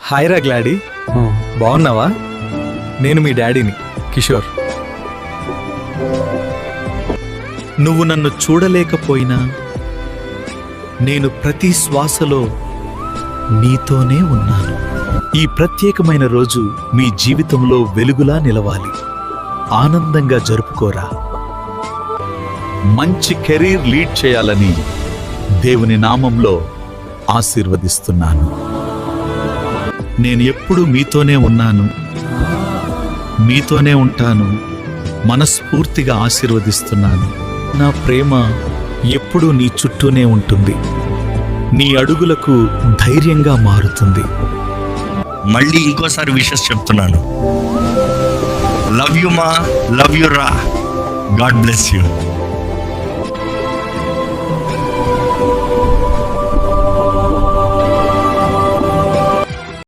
Hi రా Gladys, బాగున్నావా? నేను మీ డాడీని, కిషోర్. నువ్వు నన్ను చూడలేకపోయినా నేను ప్రతి శ్వాసలో నీతోనే ఉన్నాను. ఈ ప్రత్యేకమైన రోజు మీ జీవితంలో వెలుగులా నిలవాలి. ఆనందంగా జరుపుకోరా. మంచి కెరీర్ లీడ్ చేయాలని దేవుని నామంలో ఆశీర్వదిస్తున్నాను. నేను ఎప్పుడూ మీతోనే ఉన్నాను, మీతోనే ఉంటాను. మనస్ఫూర్తిగా ఆశీర్వదిస్తున్నాను. నా ప్రేమ ఎప్పుడూ నీ చుట్టూనే ఉంటుంది. నీ అడుగులకు ధైర్యంగా మారుతుంది. మళ్ళీ ఇంకోసారి విషెస్ చెప్తున్నాను. లవ్ యు మా, లవ్ యు రా. God bless you.